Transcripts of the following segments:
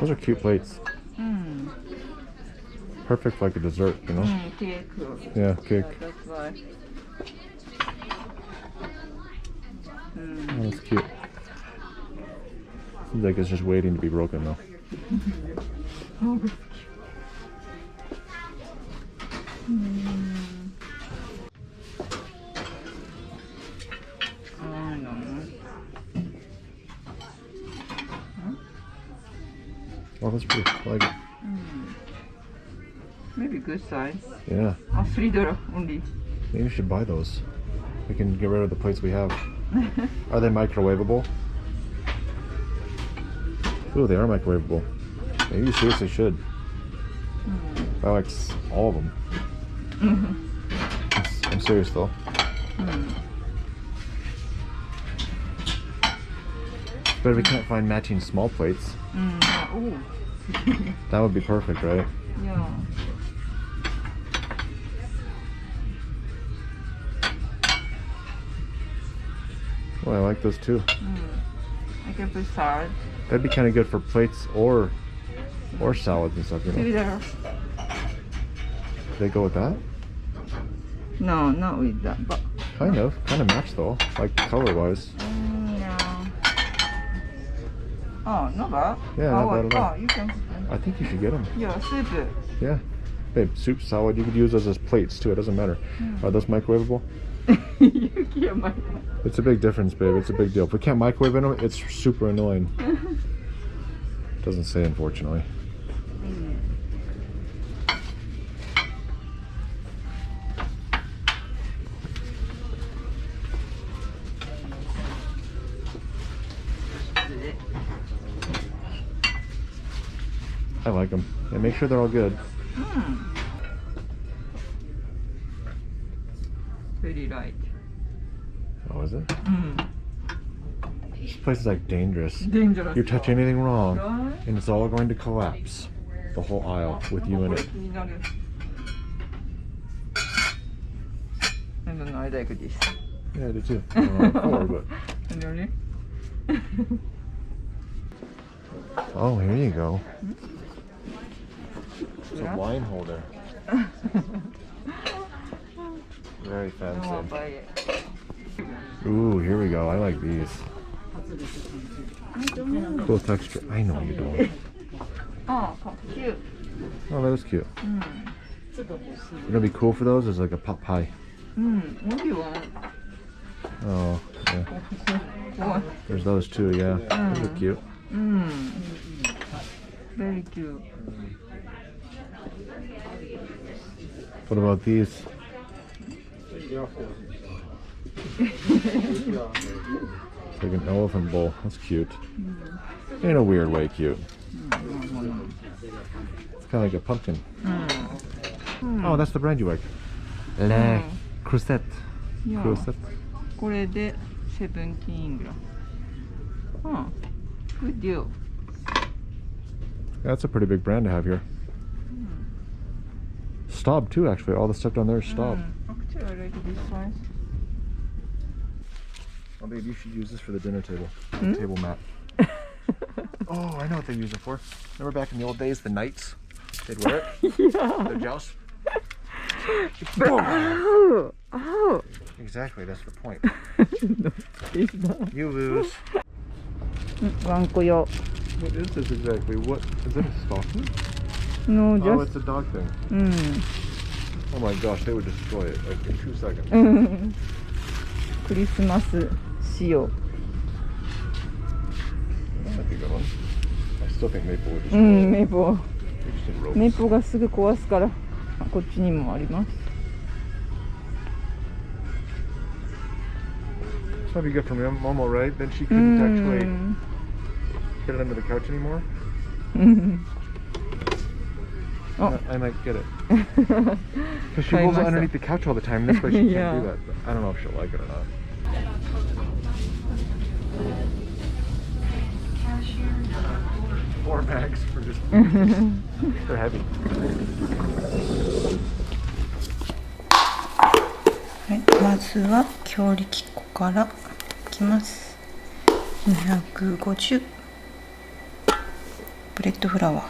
Those are cute plates. Perfect like a dessert, you know? Cake. Yeah, cake. That's why. Oh, that's cute. Seems like it's just waiting to be broken though. Oh, that's Oh, that's pretty. I like it. maybe good size. Yeah. Oh, $3 only. Maybe you should buy those. We can get rid of the plates we have. Are they microwavable? Ooh, they are microwavable. Maybe you seriously should. Buy like all of them. I'm serious though. But we can't find matching small plates. Oh, That would be perfect, right? yeah. Well, I like those too. I can put salad. That'd be kind of good for plates or salads and stuff, you know? $3. They go with that? No, not with that, but Kind of match though, like color-wise. no. Oh, not bad. Yeah, not bad at all. Oh, you can. I think you should get them. Yeah, soup. Yeah. Babe, soup, salad, you could use those as plates too, it doesn't matter. Are those microwavable? You can't make that. It's a big difference, babe. It's a big deal. If we can't microwave them, it's super annoying. Doesn't say, unfortunately. I like them. And make sure they're all good. Very light. Oh, is it? This place is like dangerous. Dangerous. You touch anything wrong, Right? and it's all going to collapse. The whole aisle with you in it. I don't know, I like this. Yeah, I do too. I don't know before, but... Really? Oh, here you go. It's a Yeah? wine holder. Very I want fancy. to buy it. Ooh, here we go. I like these. I don't know. Cool texture. I know you don't. Oh, cute. Oh, that is cute. It'll be cool for those is like a pot pie. What do you want? Oh, yeah. What? There's those too, yeah. Those are cute. Very cute. What about these? It's like an elephant bowl. That's cute. In a weird way cute. It's kind of like a pumpkin. Oh, that's the brand you like. Le Creuset. Yeah. Creuset. これで17ぐらい。Good deal. That's a pretty big brand to have here. Staub too, actually. All the stuff down there is Staub. Actually, I like this size. Oh, babe, you should use this for the dinner table. Table mat. Oh, I know what they use it for. Remember back in the old days, the knights? They'd wear it? Yeah. The joust? Oh, oh. Exactly, that's the point. No, it's not. You lose. ワンコ用。 What is this exactly? What? Is it a stocking? No, Oh, just. it's a dog thing. Oh my gosh, they would destroy it like in 2 seconds. クリスマス仕様。 That might be a good one. I still think Maple would destroy メ it. イポ They just did ropes. メイポがすぐ壊すからこっちにもあります。 This might be good for Momo, right? Then she couldn't actually get it under the couch anymore. Oh. I might get it. Because she rolls it underneath the couch all the time. This way she Yeah. can't do that. But I don't know if she'll like it or not. Four bags for just... They're heavy. はい、まずは強力粉からいきます。250。ブレットフラワー。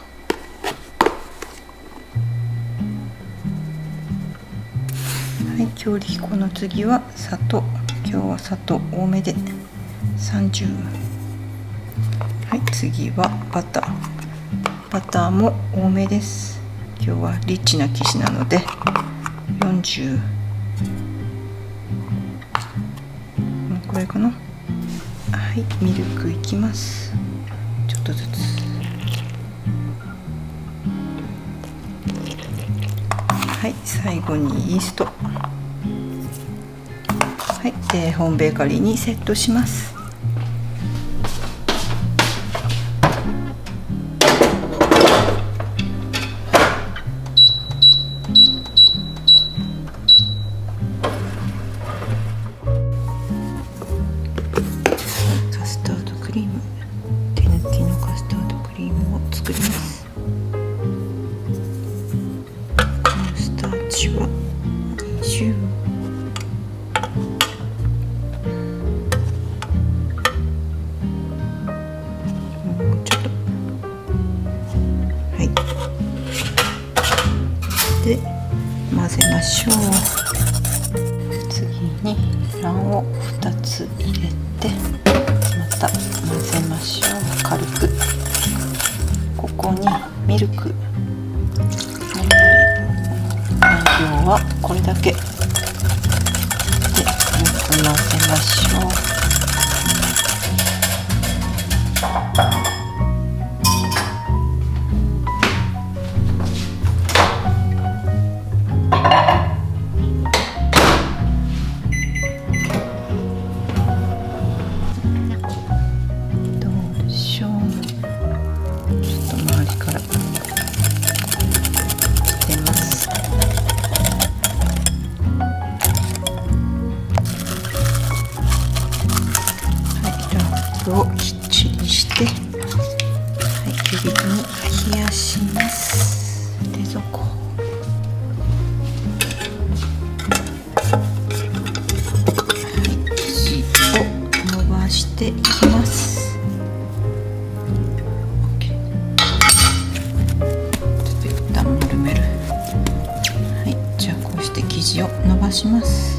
はい、強力粉の次は砂糖。今日は砂糖多めで30。はい、次はバター。バターも多めです。今日はリッチな生地なので40。これかな。はい、ミルクいきます。ちょっとずつ。はい、最後にイースト。はい、でホームベーカリーにセットします。カスタードクリーム、手抜きのカスタードクリームを作ります。コーンスターチは20。で混ぜましょう。次に卵黄2つ入れてまた混ぜましょう。軽く。ここにミルク、内容はこれだけでよく混ぜましょう。をきっちりして、はい、急激に冷やします。冷蔵庫。はい、生地を伸ばしていきます。ちょっと一旦丸める。はい、じゃあこうして生地を伸ばします。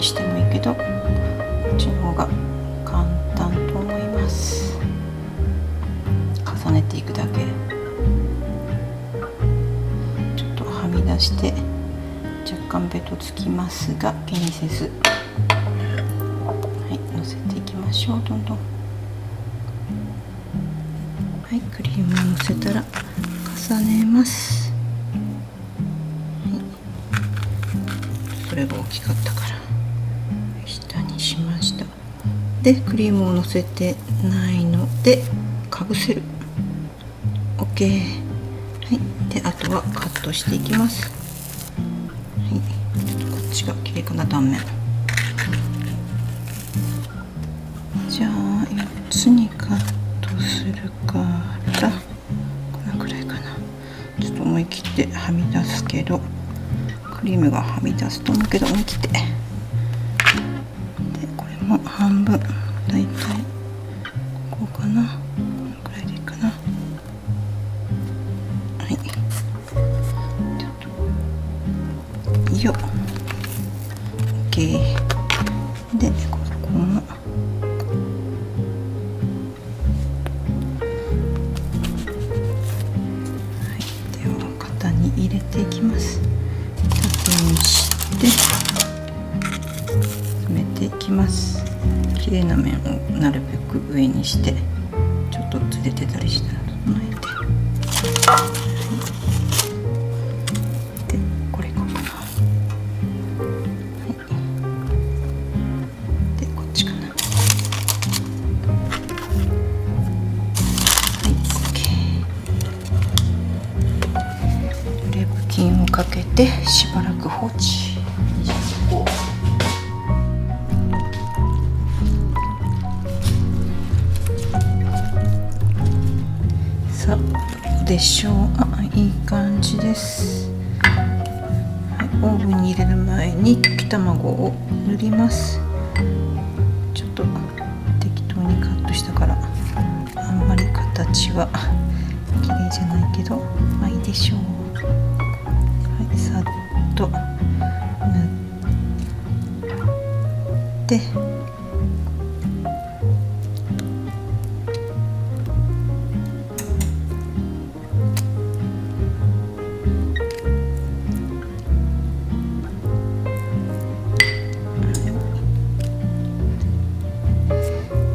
してもいいけど、こっちの方が簡単と思います。重ねていくだけ。ちょっとはみ出して若干ベトつきますが気にせず、はい、のせていきましょう。どんどん。はい、クリームをのせたら重ねます。はい、それが大きかったから下にしました。でクリームをのせてないのでかぶせる。 OK。 はい、であとはカットしていきます。はい、ちょっとこっちが綺麗かな、断面。じゃあ4つにカットするからこのくらいかな。ちょっと思い切ってはみ出すけど、クリームがはみ出すと思うけど思い切って。でこれも半分、だいたいここかな、このくらいでいいかな。はい、ちょっとよっ OK。 でここも型に入れていきます。縦にして詰めていきます。綺麗な面をなるべく上にして、ちょっとずれてたりしたら整えて、はい、でこれかな。はい、でこっちかな。はい、OK。てしばらく放置。さあどうでしょう。あ、いい感じです。はい、オーブンに入れる前に溶き卵を塗ります。ちょっと適当にカットしたからあんまり形は綺麗じゃないけど、まあいいでしょう。はい、さっと塗って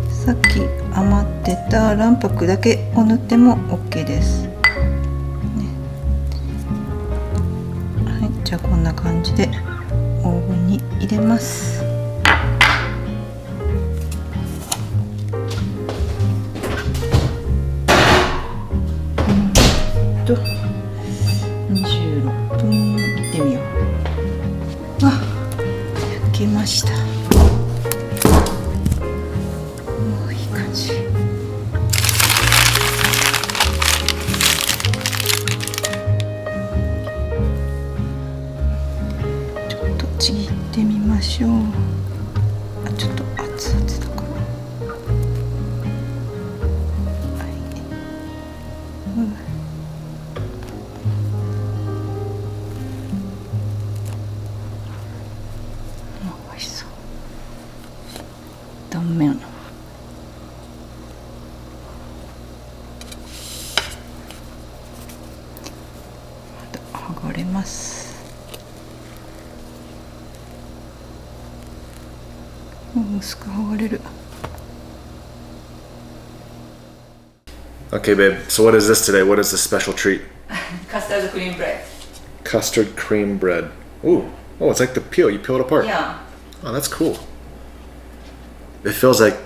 さっき余ってた卵白だけを塗っても OK です、ね。はい、じゃあこんな感じでオーブンに入れます。26分いってみよう。あ、焼けました。ちぎってみましょう。あ、ちょっと熱々だから。はい。美味しそう。断面。また剥がれます。薄く剥がれる。 Okay, babe. So what is this today? What is the special treat? Custard cream bread. Custard cream bread. Ooh. Oh, it's like the peel. You peel it apart. Yeah. Oh, that's cool. It feels like.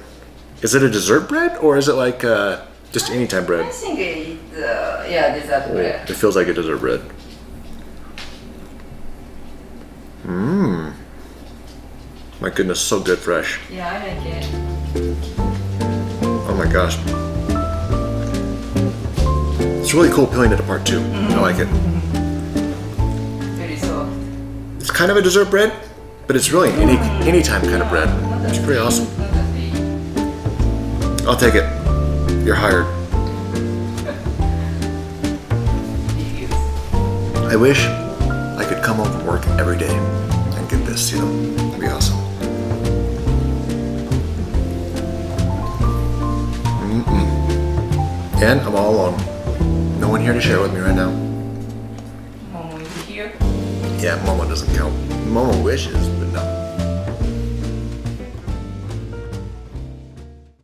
Is it a dessert bread or is it like just anytime bread? I think it's yeah, dessert bread. It feels like a dessert bread. Mmm. My goodness, so good fresh. Yeah, I like it. Oh my gosh. It's really cool peeling it apart too. I like it. Very soft. It's kind of a dessert bread, but it's really an anytime kind of bread. It's pretty awesome. I'll take it. You're hired. I wish I could come home from work every day and get this, you know? That'd be awesome. And I'm all alone. No one here to share with me right now. Momo is here. Yeah, Momo doesn't count. Momo wishes, but no.